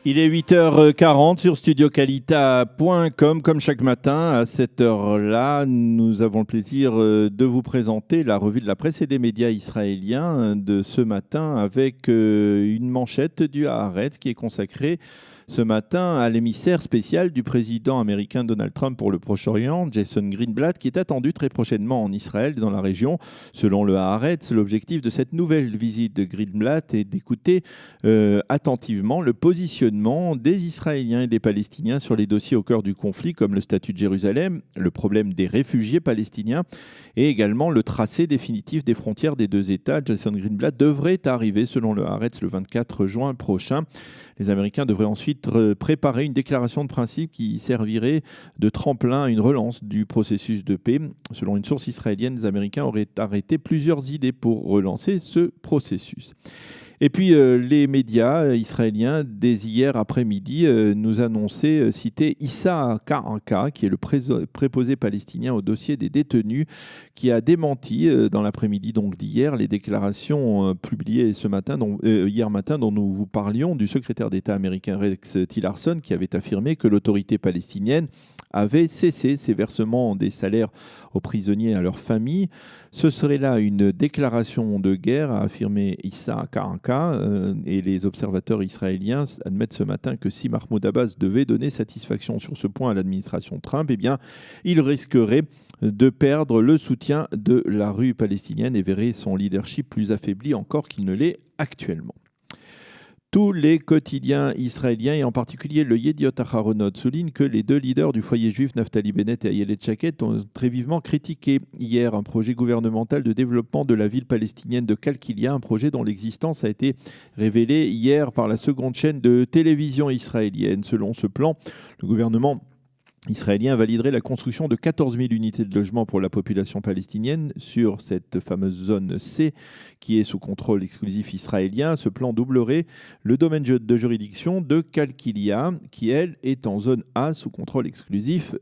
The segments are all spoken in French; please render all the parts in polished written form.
Il est 8h40 sur studiocalita.com. Comme chaque matin, à cette heure-là, nous avons le plaisir de vous présenter la revue de la presse et des médias israéliens de ce matin avec une manchette du Haaretz qui est consacrée ce matin à l'émissaire spécial du président américain Donald Trump pour le Proche-Orient, Jason Greenblatt, qui est attendu très prochainement en Israël et dans la région. Selon le Haaretz, l'objectif de cette nouvelle visite de Greenblatt est d'écouter attentivement le positionnement des Israéliens et des Palestiniens sur les dossiers au cœur du conflit, comme le statut de Jérusalem, le problème des réfugiés palestiniens et également le tracé définitif des frontières des deux États. Jason Greenblatt devrait arriver, selon le Haaretz, le 24 juin prochain. Les Américains devraient ensuite préparer une déclaration de principe qui servirait de tremplin à une relance du processus de paix. Selon une source israélienne, les Américains auraient arrêté plusieurs idées pour relancer ce processus. Et puis les médias israéliens, dès hier après-midi, nous annonçaient citer Issa Karanka, qui est le préposé palestinien au dossier des détenus, qui a démenti dans l'après-midi donc d'hier les déclarations publiées hier matin dont nous vous parlions du secrétaire d'État américain Rex Tillerson, qui avait affirmé que l'autorité palestinienne avait cessé ses versements des salaires aux prisonniers et à leurs familles. Ce serait là une déclaration de guerre, a affirmé Issa Karanka, et les observateurs israéliens admettent ce matin que si Mahmoud Abbas devait donner satisfaction sur ce point à l'administration Trump, eh bien, il risquerait de perdre le soutien de la rue palestinienne et verrait son leadership plus affaibli encore qu'il ne l'est actuellement. Tous les quotidiens israéliens, et en particulier le Yediot Aharonot, soulignent que les deux leaders du foyer juif, Naftali Bennett et Ayelet Shaked, ont très vivement critiqué hier un projet gouvernemental de développement de la ville palestinienne de Kalkilia, un projet dont l'existence a été révélée hier par la seconde chaîne de télévision israélienne. Selon ce plan, le gouvernement israélien validerait la construction de 14 000 unités de logement pour la population palestinienne sur cette fameuse zone C qui est sous contrôle exclusif israélien. Ce plan doublerait le domaine de juridiction de Kalkilia qui, elle, est en zone A sous contrôle exclusif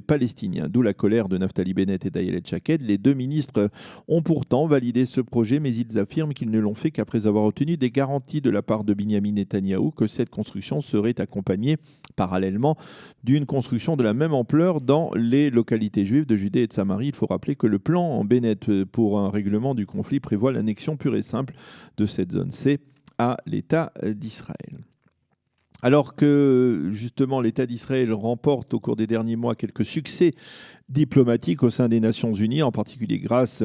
palestinien. D'où la colère de Naftali Bennett et d'Ayelet Shaked. Les deux ministres ont pourtant validé ce projet, mais ils affirment qu'ils ne l'ont fait qu'après avoir obtenu des garanties de la part de Binyamin Netanyahou que cette construction serait accompagnée parallèlement d'une construction de la même ampleur dans les localités juives de Judée et de Samarie. Il faut rappeler que le plan en Bennett pour un règlement du conflit prévoit l'annexion pure et simple de cette zone C à l'État d'Israël. Alors que justement l'État d'Israël remporte au cours des derniers mois quelques succès diplomatiques au sein des Nations Unies, en particulier grâce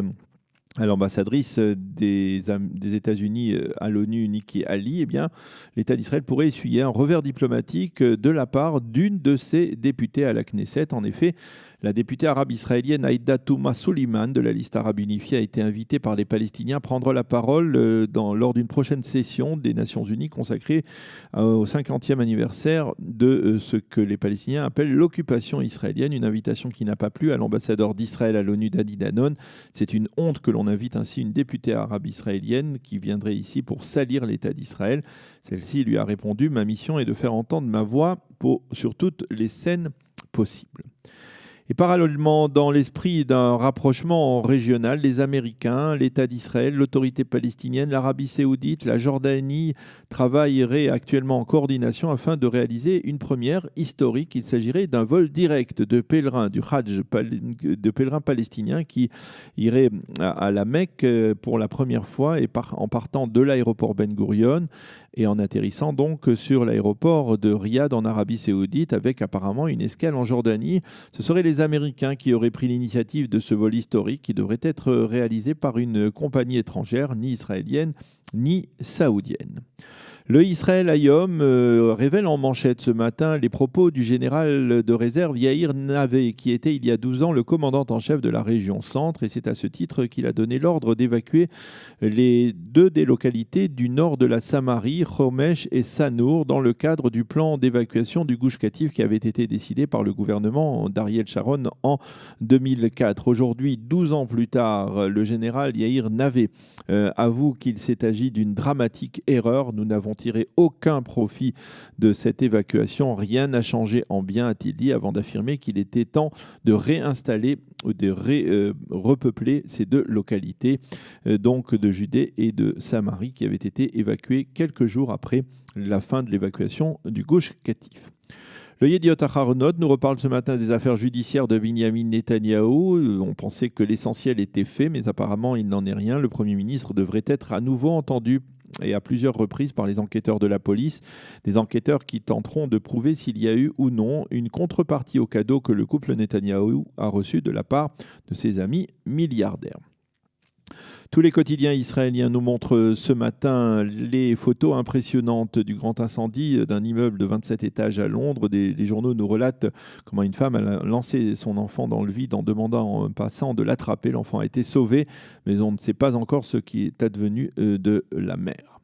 à l'ambassadrice des États-Unis à l'ONU, Nikki Haley, eh bien, l'État d'Israël pourrait essuyer un revers diplomatique de la part d'une de ses députées à la Knesset. En effet, la députée arabe israélienne Aïda Touma Soliman de la liste arabe unifiée a été invitée par les Palestiniens à prendre la parole lors d'une prochaine session des Nations Unies consacrée au 50e anniversaire de ce que les Palestiniens appellent l'occupation israélienne, une invitation qui n'a pas plu à l'ambassadeur d'Israël à l'ONU, Dadi Danon. C'est une honte que l'on invite ainsi une députée arabe israélienne qui viendrait ici pour salir l'État d'Israël. Celle-ci lui a répondu « Ma mission est de faire entendre ma voix sur toutes les scènes possibles ». Et parallèlement, dans l'esprit d'un rapprochement régional, les Américains, l'État d'Israël, l'autorité palestinienne, l'Arabie saoudite, la Jordanie travailleraient actuellement en coordination afin de réaliser une première historique. Il s'agirait d'un vol direct de pèlerins du Hajj, de pèlerins palestiniens qui iraient à la Mecque pour la première fois et en partant de l'aéroport Ben Gurion et en atterrissant donc sur l'aéroport de Riyad en Arabie saoudite avec apparemment une escale en Jordanie. Ce seraient les Américains qui auraient pris l'initiative de ce vol historique qui devrait être réalisé par une compagnie étrangère, ni israélienne ni saoudienne. Le Israël Hayom révèle en manchette ce matin les propos du général de réserve Yair Naveh, qui était il y a 12 ans le commandant en chef de la région centre, et c'est à ce titre qu'il a donné l'ordre d'évacuer les deux des localités du nord de la Samarie, Homesh et Sanour, dans le cadre du plan d'évacuation du Gush Katif qui avait été décidé par le gouvernement d'Ariel Sharon en 2004. Aujourd'hui, 12 ans plus tard, le général Yair Naveh avoue qu'il s'est agi d'une dramatique erreur. Nous n'avons n'avons tiré aucun profit de cette évacuation. Rien n'a changé en bien, a-t-il dit, avant d'affirmer qu'il était temps de réinstaller ou de repeupler ces deux localités, donc de Judée et de Samarie, qui avaient été évacuées quelques jours après la fin de l'évacuation du Gush Katif. Le Yediot Aharonot nous reparle ce matin des affaires judiciaires de Binyamin Netanyahou. On pensait que l'essentiel était fait, mais apparemment il n'en est rien. Le Premier ministre devrait être à nouveau entendu et à plusieurs reprises par les enquêteurs de la police, des enquêteurs qui tenteront de prouver s'il y a eu ou non une contrepartie au cadeau que le couple Netanyahou a reçu de la part de ses amis milliardaires. Tous les quotidiens israéliens nous montrent ce matin les photos impressionnantes du grand incendie d'un immeuble de 27 étages à Londres. Les journaux nous relatent comment une femme a lancé son enfant dans le vide en demandant en passant de l'attraper. L'enfant a été sauvé, mais on ne sait pas encore ce qui est advenu de la mère.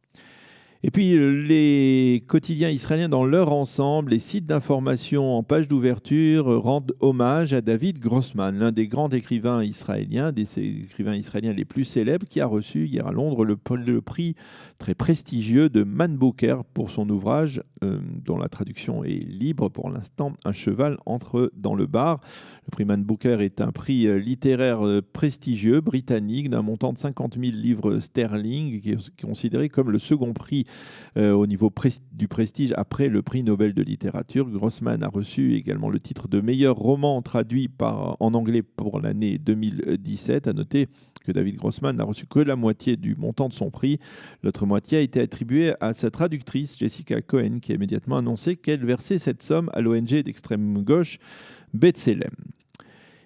Et puis les quotidiens israéliens dans leur ensemble, les sites d'information en page d'ouverture rendent hommage à David Grossman, l'un des grands écrivains israéliens, des écrivains israéliens les plus célèbres, qui a reçu hier à Londres le prix très prestigieux de Man Booker pour son ouvrage, dont la traduction est libre pour l'instant, Un cheval entre dans le bar. Le prix Man Booker est un prix littéraire prestigieux britannique d'un montant de 50 000 livres sterling, qui est considéré comme le second prix au niveau du prestige après le prix Nobel de littérature. Grossman a reçu également le titre de meilleur roman traduit en anglais pour l'année 2017. À noter que David Grossman n'a reçu que la moitié du montant de son prix. L'autre moitié a été attribuée à sa traductrice Jessica Cohen, qui a immédiatement annoncé qu'elle versait cette somme à l'ONG d'extrême gauche B'Tselem.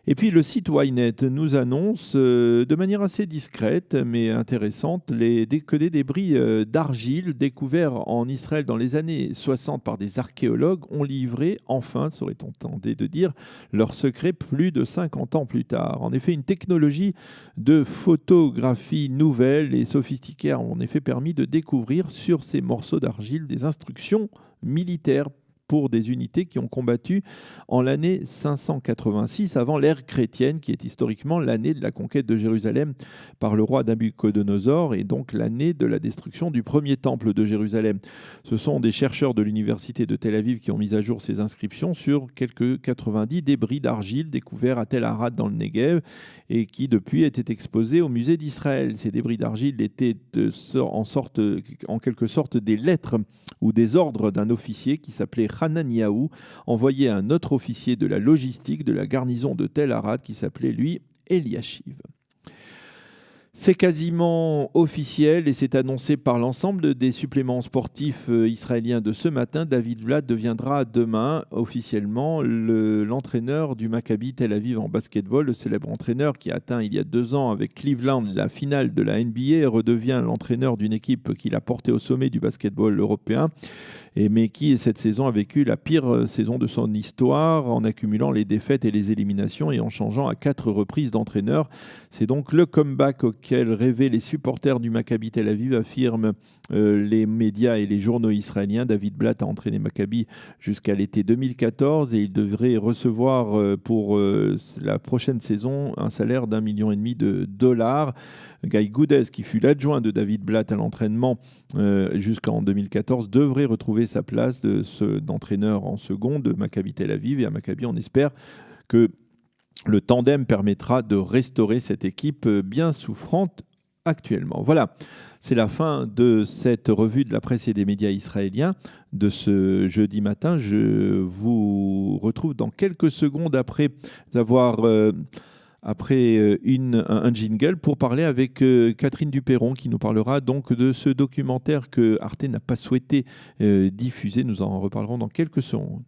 Et puis le site Ynet nous annonce de manière assez discrète mais intéressante que des débris d'argile découverts en Israël dans les années 60 par des archéologues ont livré enfin, serait-on tenté de dire, leur secret plus de 50 ans plus tard. En effet, une technologie de photographie nouvelle et sophistiquée a en effet permis de découvrir sur ces morceaux d'argile des instructions militaires pour des unités qui ont combattu en l'année 586 avant l'ère chrétienne, qui est historiquement l'année de la conquête de Jérusalem par le roi Nabuchodonosor et donc l'année de la destruction du premier temple de Jérusalem. Ce sont des chercheurs de l'université de Tel Aviv qui ont mis à jour ces inscriptions sur quelques 90 débris d'argile découverts à Tel Arad dans le Negev et qui depuis étaient exposés au musée d'Israël. Ces débris d'argile étaient en quelque sorte des lettres ou des ordres d'un officier qui s'appelait Hananiahu, envoyé à un autre officier de la logistique de la garnison de Tel Arad qui s'appelait lui Eliashiv. C'est quasiment officiel et c'est annoncé par l'ensemble des suppléments sportifs israéliens de ce matin. David Blatt deviendra demain officiellement l'entraîneur du Maccabi Tel Aviv en basketball. Le célèbre entraîneur qui a atteint il y a 2 ans avec Cleveland la finale de la NBA redevient l'entraîneur d'une équipe qu'il a portée au sommet du basketball européen. Mais qui, cette saison, a vécu la pire saison de son histoire en accumulant les défaites et les éliminations et en changeant à 4 reprises d'entraîneur. C'est donc le comeback auquel rêvaient les supporters du Maccabi Tel Aviv, affirment les médias et les journaux israéliens. David Blatt a entraîné Maccabi jusqu'à l'été 2014 et il devrait recevoir pour la prochaine saison un salaire d'1,5 million de dollars. Guy Goudez, qui fut l'adjoint de David Blatt à l'entraînement jusqu'en 2014, devrait retrouver sa place d'entraîneur en seconde de Maccabi Tel Aviv. Et à Maccabi, on espère que le tandem permettra de restaurer cette équipe bien souffrante actuellement. Voilà, c'est la fin de cette revue de la presse et des médias israéliens de ce jeudi matin. Je vous retrouve dans quelques secondes après avoir... un jingle pour parler avec Catherine Duperron qui nous parlera donc de ce documentaire que Arte n'a pas souhaité diffuser. Nous en reparlerons dans quelques secondes.